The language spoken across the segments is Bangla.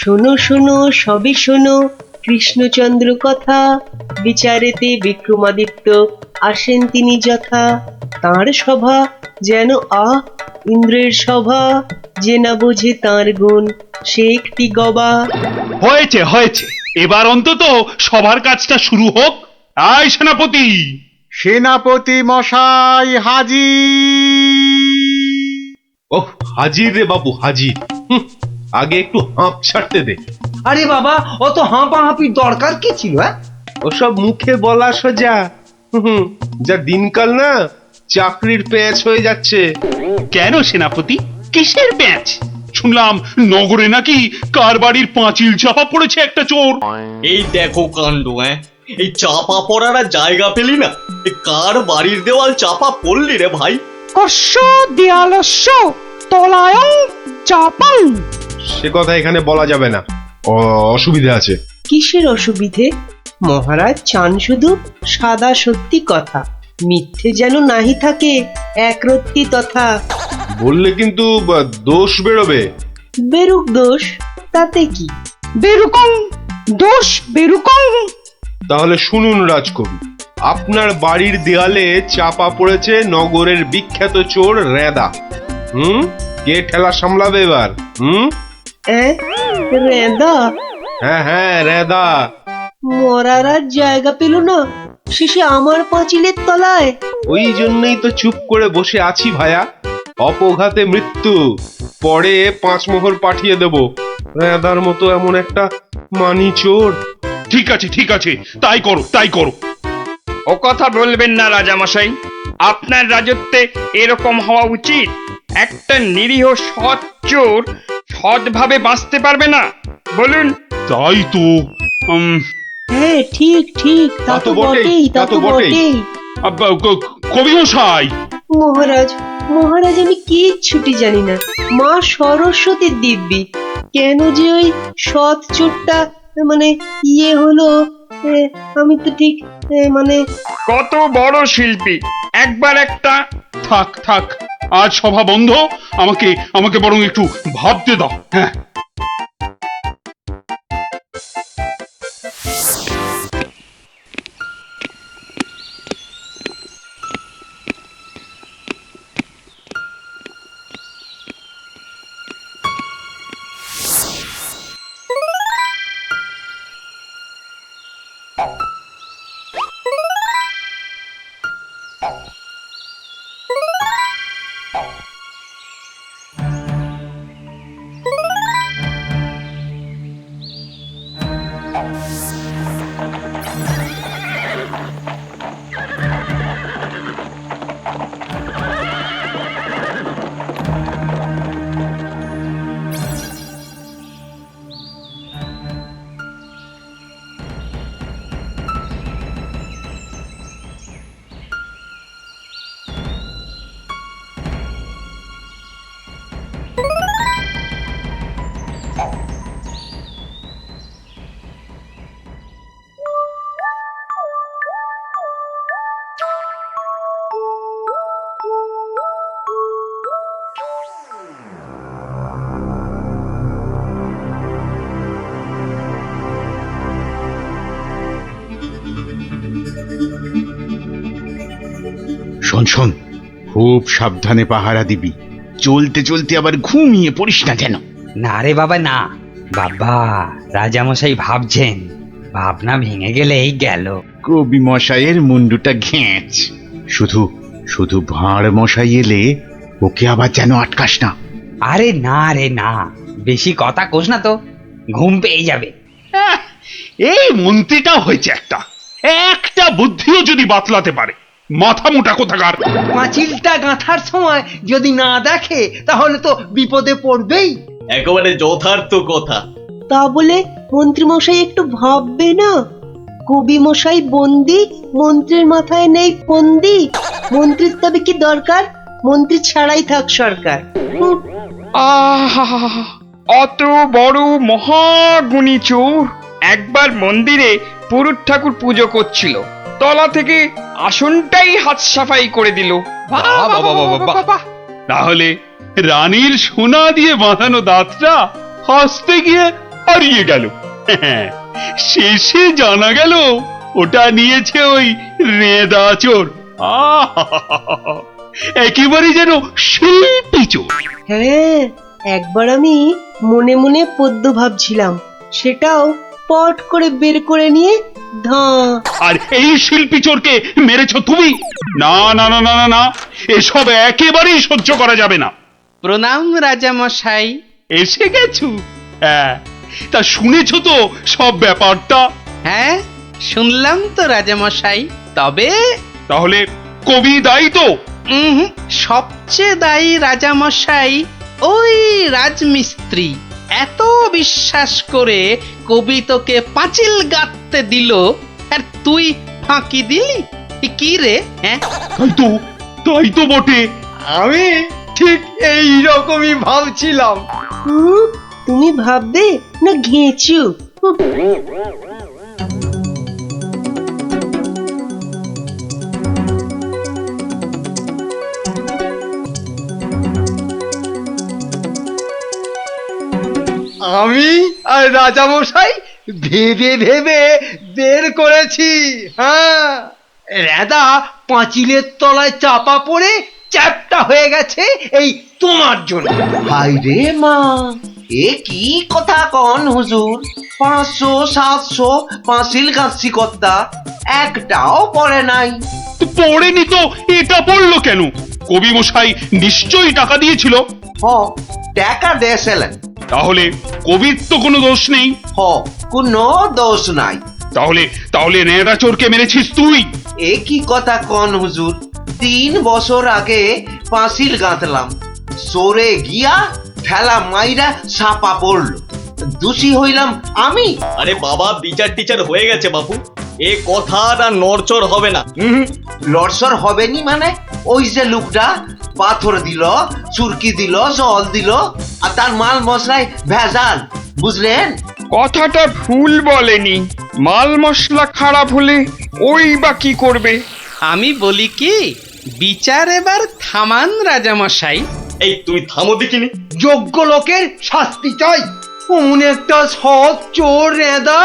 শোনো শোনো সবই শোনো কৃষ্ণচন্দ্র কথা, বিচারেতে বিক্রমাদিত্য আসেন তিনি যথা। তাঁর সভা যেন ইন্দ্রের সভা, যে না বোঝে তাঁর গুণ সে একটি গবা। হয়েছে হয়েছে, এবার অন্তত সবার কাজটা শুরু হোক। আয় সেনাপতি। সেনাপতি মশাই হাজির। ওহ, হাজির রে বাবু হাজির। আগে একটু হাঁপ ছাড়তে দে। আরে বাবা, অত হাঁপাহাঁপির দরকার কি ছিল? ওসব মুখে বলা সোজা, যা দিনকাল না চাকরির প্যাঁচ হয়ে যাচ্ছে। কেন সেনাপতি, কিসের প্যাঁচ? শুনলাম নগরে নাকি কার বাড়ির পাঁচিল চাপা পড়েছে একটা চোর। এই দেখো কাণ্ড। এই চাপা পড়ার আর জায়গা পেলি না, কার বাড়ির দেওয়াল চাপা পড়লি রে ভাই? কস্য দেয়ালস্য তলায়ং চাপাং। সে কথা এখানে বলা যাবে না, অসুবিধা আছে। কিসের অসুবিধে? মহারাজ চান শুধু সাদা সত্যি কথা, মিথ্যে যেন নাহি থাকে একরত্তি তথা। বললে কিন্তু দোষ বেরোবে। বেরুক দোষ, তাতে কি? বেরুকং দোষ বেরুকং। তাহলে শুনুন রাজকবি, আপনার বাড়ির দেয়ালে চাপা পড়েছে নগরের বিখ্যাত চোর রেদা। কে ঠেলা সামলাবে এবার? রেদা? হ্যাঁ রেদা। মরার আর জায়গা পেল না, শেষে আমার পাঁচিলের তলায়। ওই জন্যই তো চুপ করে বসে আছি ভায়া। অপঘাতে মৃত্যু, পরে 5 মোহর পাঠিয়ে দেব। রেদার মতো এমন একটা মানি চোর। ঠিক আছে ঠিক আছে, তাই করো তাই করো। ও কথা বলবেন না রাজামশাই, আপনার রাজত্বে এরকম হওয়া উচিত। একটা নিরীহ সৎ চোর সৎভাবে বাঁচতে পারবে না, বলুন? তাই তো। হ্যাঁ ঠিক ঠিক, তা তো বটেই, তা তো বটেই। কবি মশাই। মহারাজ মহারাজ, আমি কিচ্ছুটি জানি না। মা সরস্বতীর দিব্যি, কেন যে ওই সৎ চোরটা মানে হলো, আমি তো ঠিক মানে। কত বড় শিল্পী, একবার একটা। থাক থাক, আজ সভা বন্ধ। আমাকে আমাকে বরং একটু ভাবতে দাও। হ্যাঁ, শোন শোন, খুব সাবধানে পাহারা দিবি। চলতে চলতে আবার ঘুমিয়ে পড়িস না যেন। না রে বাবা না, বাবা রাজামশাই ভাবছেন, ভাবনা ভেঙে গেলেই গেল। কবি মশাইয়ের মুন্ডুটা ঘেঁচ। শুধু শুধু ভাঁড় মশাই এলে ওকে আবার যেন আটকাস না। আরে না রে না, বেশি কথা কোস না তো, ঘুম পেয়ে যাবে। আহ, এই মন্ত্রীটা হয়েছে একটা একটা বুদ্ধিও যদি বাতলাতে পারে, মাথা মোটা কোথাকার। পাঁচিলটা গাঁথার সময় যদি না দেখে তাহলে তো বিপদে পড়বেই। একেবারে যথার্থ কথা। তা বলে মন্ত্রী মশাই একটু ভাববে না? কবি মশাই বন্দি, মন্ত্রীর মাথায় নেই ফন্দি। মন্ত্রীর তবে কি দরকার? মন্ত্রী ছাড়াই থাক সরকার। হুঁ, আহা, অত বড় মহাগুণী চোর একবার মন্দিরে পুরুত ঠাকুর পুজো করছিল, তলা থেকে আসনটাই হাত সাফাই করে দিল। বাহ, বাহ, বাহ, বাহ, বাহ। তাহলে রানীর সোনা দিয়ে বাঁধানো দাঁতটা হাসতে গিয়ে হারিয়ে গেল। শেষে জানা গেল ওটা নিয়েছে ওই রেদা চোর। আহা! একেবারে যেন শিল্পী চোর। হ্যাঁ, একবার আমি মনে মনে পদ্য ভাবছিলাম, সেটাও পট করে বের করে নিয়ে ধাঁ। আর এই শিল্পী চোরকে মেরেছ তুমি? না না না না না না, এসব একেবারেই সহ্য করা যাবে না। প্রণাম রাজামশাই। এসে গেছো? হ্যাঁ, তা শুনেছো তো সব ব্যাপারটা? হ্যাঁ, শুনলাম তো রাজামশাই। তবে তাহলে কবি দায়ী তো? সবচেয়ে দায়ী রাজামশাই ওই রাজমিস্ত্রি। এত বিশ্বাস করে কবি তোকে পাঁচিল গাঁথতে দিল, আর তুই ফাঁকি দিলি। কি রে? হ্যাঁ, তাই তো বটে। আমি ঠিক এই রকমই ভাবছিলাম। হুঁ, তুমি ভাববে না ঘেঁচু? হুঁ, আমি আর রাজামশাই ভেবে ভেবে বের করেছি। হ্যাঁ, রেদা পাঁচিলের তলায় চাপা পড়ে চ্যাপটা হয়ে গেছে এই তোমার জন্য। হাই রে মা, এ কি কথা কন হুজুর? 500 700 পাঁচিল গাছছি কর্তা, একটাও পড়ে নাই। তো পড়েনি তো এটা পড়লো কেন? কবি মশাই নিশ্চয়ই টাকা দিয়েছিল। হ, টাকা দিয়েছিলেন। তাহলে কবির তো কোনো দোষ নেই। হ, কোনো দোষ নাই। তাহলে তাহলে নেড়া চোরকে মেরেছিস তুই? এ কি কথা কন হুজুর? 3 বছর আগে পাঁচিল গাঁথলাম, সরে গিয়া ঠেলা মাইরা সাপা পড়লো, দোষী হইলাম আমি। আরে বাবা, বিচার টিচার হয়ে গেছে বাপু, এ কথা আর নড়চড় হবে না। লড়সর হবে নি মানে? ওই যে লোকটা পাথর দিল, চুরকি দিল, জল দিল, আর তার মাল মশলায় ভেজাল, বুঝলেন? কথাটা ভুল বলেনি। মাল মশলা খারাপ হলে ওই বা কি করবে? আমি বলি কি, বিচার এবার থামান রাজামশাই। এই তুমি থামো দেখিনি। যোগ্য লোকের শাস্তি চাই। অমন একটা সৎ চোর রেদা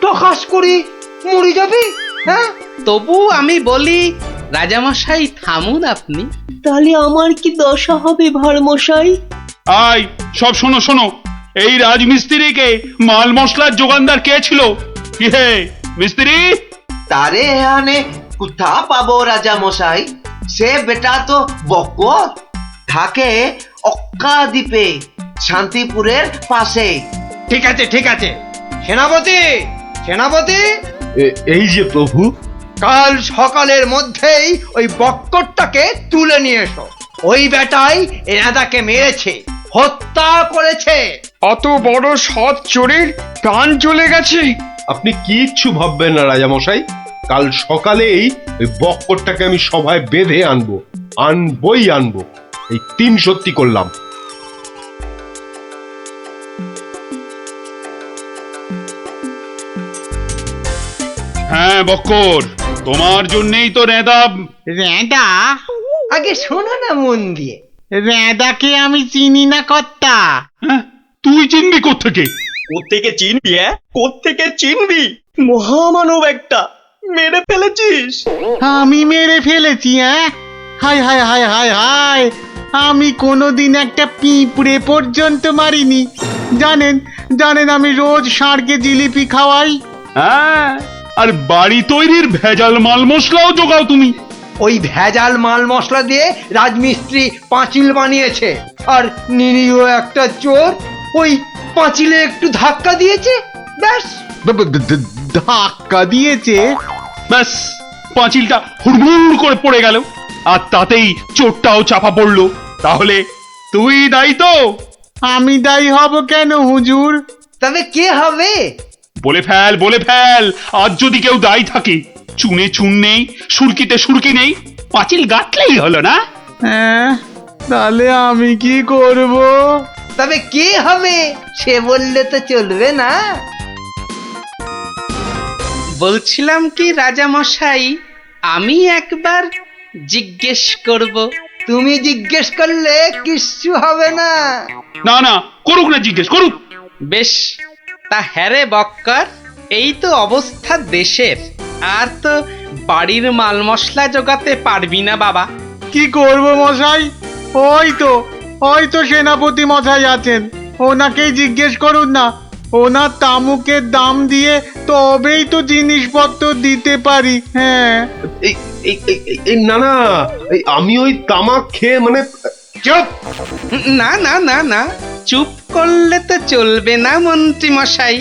টকাস করে মরে যাবে। হ্যাঁ, তবু আমি বলি রাজামশাই থামুন আপনি। তাহলে আমার কি দশা হবে ভাঁড় মশাই? আয় সব শোনো শোনো, এই রাজমিস্ত্রিকে মাল মশলার যোগানদার কে ছিল? কি হে মিস্ত্রি? তারে এখানে কোথা পাবো রাজা মশাই? সে বেটা তো বকর, থাকে অক্কা দ্বীপে, শান্তিপুরের পাশে। ঠিক আছে ঠিক আছে। সেনাপতি, সেনাপতি, এই যে প্রভু। কাল সকালের মধ্যেই ওই বক্করটাকে তুলে নিয়ে এসো। ওই বেটাই রেদাকে মেরেছে, হত্যা করেছে। অত বড় সৎ চোরের প্রাণ চলে গেছে। আপনি কিচ্ছু ভাববেন না রাজামশাই, কাল সকালেই ওই বক্করটাকে আমি সভায় বেঁধে আনবই আনবো। এই 3 সত্যি করলাম। হ্যাঁ বক্কর, তোমার জন্যই তো নেদা। রেঁদা? আগে শোনো না মন দিয়ে। রেঁদাকে আমি চিনি না কর্তা। হ্যাঁ, তুই চিনবি কোত্থেকে? কোত্থেকে চিনবি? কোত্থেকে চিনবি? মহামানব একটা, মেরে ফেলেছিস। আমি মেরে ফেলেছি? হায় হায় হায় হায় হায়, আমি কোনোদিন একটা পিঁপড়ে পর্যন্ত মারিনি। জানেন, জানেন আমি রোজ ষাঁড়কে জিলিপি খাওয়াই। হ্যাঁ, আর বাড়ি তৈরির ভেজাল মাল মশলাও জোগাও তুমি। ওই ভেজাল মাল মশলা দিয়ে রাজমিস্ত্রি পাঁচিল বানিয়েছে, আর নিরীহ একটা চোর ওই পাঁচিলে একটু ধাক্কা দিয়েছে, ব্যাস। ধাক্কা দিয়েছে? ব্যাস, পাঁচিলটা হুড়মুড় করে পড়ে গেল, আর তাতেই চোরটাও চাপা পড়লো। তাহলে তুই দায়ী তো? আমি দায়ী হব কেন হুজুর? তবে কে হবে? বলে ফেল, বলে ফেল। আজ যদি কেউ দায়ী থাকে, চুনে চুন নেই, সুরকিতে সুরকি নেই, পাঁচিল গাঁথলেই হলো না? হ্যাঁ, তাহলে আমি কি করব? তবে কে হবে সে বললে তো চলবে না। বলছিলাম কি রাজা মশাই, আমি একবার জিজ্ঞেস করব। তুমি জিজ্ঞেস করলে কিচ্ছু হবে না। না না, করুক না, জিজ্ঞেস করুক। বেশ, তা হ্যারে বক্কর, এই তো অবস্থা দেশের, আর তো বাড়ির মাল মশলা জোগাতে পারবি না বাবা। কি করব মশাই? ওই তো সেনাপতি মশাই আছেন, ওনাকেই জিজ্ঞেস করুন না। ওনার তামুকের দাম দিয়ে তবেই তো জিনিসপত্র দিতে পারি। হ্যাঁ, না না, আমি ওই তামাক খেয়ে মানে চুপ! না না না না, চুপ করলে তো চলবে না মন্ত্রী মশাই।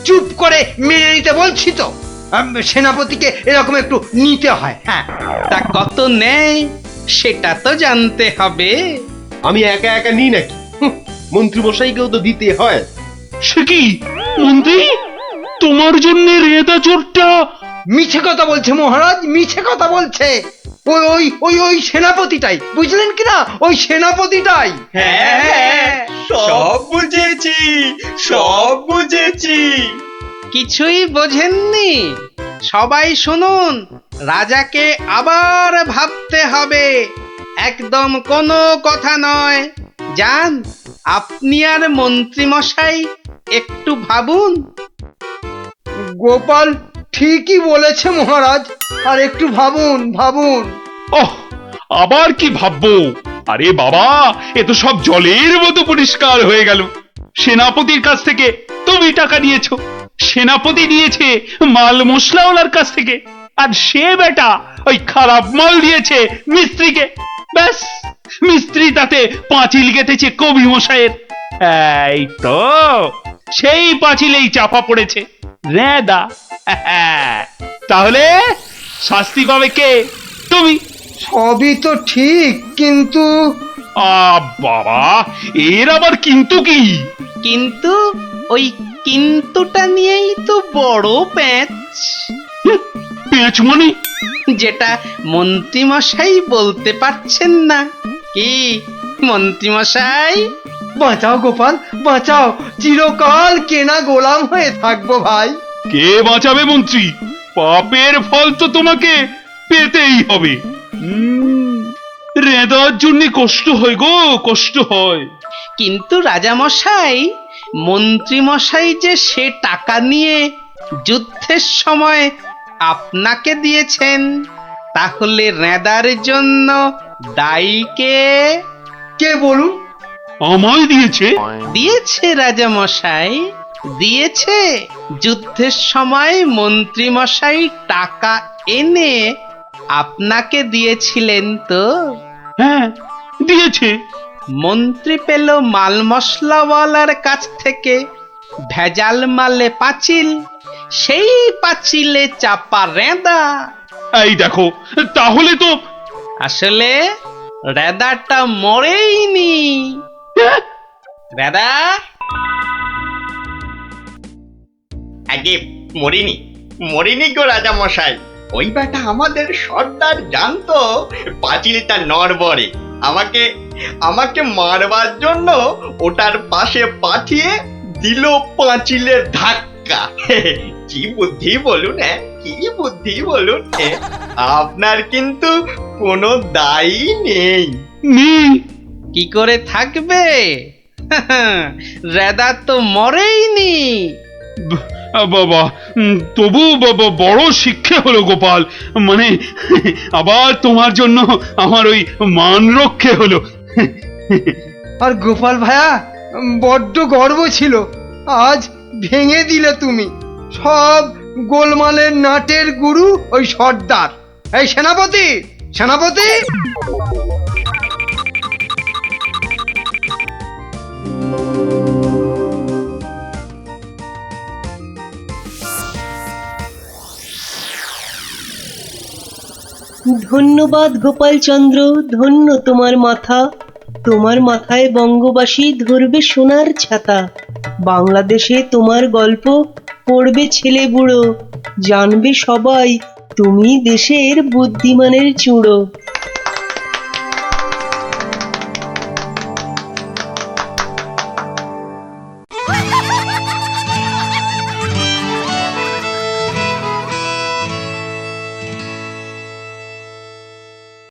চুপ করে মেনে নিতে বলছি তো। সেনাপতিকে এরকম একটু নিতে হয়। হ্যাঁ, তা কত নেয় সেটা তো জানতে হবে। আমি একা একা নিই নাকি? মন্ত্রী মশাইকেও তো দিতে হয়। সে কি মন্ত্রী, তোমার জন্য রেদা চোরটা? মিছে কথা বলছে মহারাজ, মিছে কথা বলছে। ওই ওই ওই ওই সেনাপতিটাই, বুঝলেন কিনা? ওই সেনাপতিটাই। হ্যাঁ, সব বুঝেছি, সব বুঝেছি। কিছুই বোঝেননি? সবাই শুনুন, রাজাকে আবার ভাবতে হবে, একদম কোনো কথা নয়। যান, আপনি আর মন্ত্রী মশাই একটু ভাবুন। গোপাল ঠিকই বলেছে মহারাজ, আর একটু ভাবুন ভাবুন। ওহ, আবার কি ভাববো? আরে বাবা, এ তো সব জলের মতো পরিষ্কার হয়ে গেল। সেনাপতির কাছ থেকে তুমি টাকা নিয়েছো, সেনাপতি নিয়েছে মাল মশলাওয়ালার কাছ থেকে, আর সে বেটা ওই খারাপ মাল দিয়েছে মিস্ত্রিকে। ব্যাস, মিস্ত্রি তাতে পাঁচিল গেঁথেছে কবি মশাইয়ের। এই তো সেই পাঁচিলেই চাপা পড়েছে রেদা। তাহলে শাস্তি পাবে কে? তুমি। সবই তো ঠিক, কিন্তু বাবা, এর আবার কিন্তু কি? কিন্তু ওই কিন্তুটা নিয়েই তো বড় প্যাঁচ। পেঁচ মানে? যেটা মন্ত্রী মশাই বলতে পারছেন না। কি মন্ত্রী মশাই? বাঁচাও গোপাল, বাঁচাও। চিরকাল কেনা গোলাম হয়ে থাকবো ভাই। কে বাঁচাবে মন্ত্রী? পাপের ফল তো তোমাকে পেতেই হবে। রেদার জন্য কষ্ট হয় গো, কষ্ট হয়। কিন্তু রাজা মশাই, মন্ত্রী মশাই যে সে টাকা নিয়ে যুদ্ধের সময় আপনাকে দিয়েছেন, তাহলে রেদার জন্য দায়ী কে? কে বলুন? আমায় দিয়েছে? দিয়েছে রাজা মশাই, দিয়েছে। যুদ্ধের সময় মন্ত্রী মশাই টাকা এনে আপনাকে দিয়েছিলেন তো? হ্যাঁ, দিয়েছে। মন্ত্রী পেল মাল মশলাওয়ালার কাছ থেকে ভেজাল মালে পাঁচিল, সেই পাঁচিলে চাপা রেদা। এই দেখো, তাহলে তো আসলে রেদাটা মরেইনি। রেদা আগে মরিনি, মরিনি গো রাজা মশাই। ওই বেটা আমাদের সর্দার জানতো পাঁচিলটা নড়বড়ে, আমাকে আমাকে মারবার জন্য ওটার পাশে পাঠিয়ে দিল পাঁচিলের ধাক্কা। কি বুদ্ধি বলুন, হ্যাঁ, কি বুদ্ধি বলুন। আপনার কিন্তু কোনো দায়ী নেই। কি করে থাকবে? রেদা তো মরেইনি। বাবা, তবু বড় শিক্ষা হলো গোপাল। মানে আবার তোমার জন্য আমার ওই মান রক্ষে হলো। আর গোপাল ভাইয়া বড্ড গর্ব ছিল, আজ ভেঙে দিলে তুমি। সব গোলমালের নাটের গুরু ওই সর্দার। এই সেনাপতি, সেনাপতি! ধন্যবাদ গোপালচন্দ্র, ধন্য তোমার মাথা। তোমার মাথায় বঙ্গবাসী ধরবে সোনার ছাতা। বাংলাদেশে তোমার গল্প পড়বে ছেলে বুড়ো, জানবে সবাই তুমি দেশের বুদ্ধিমানের চূড়ো।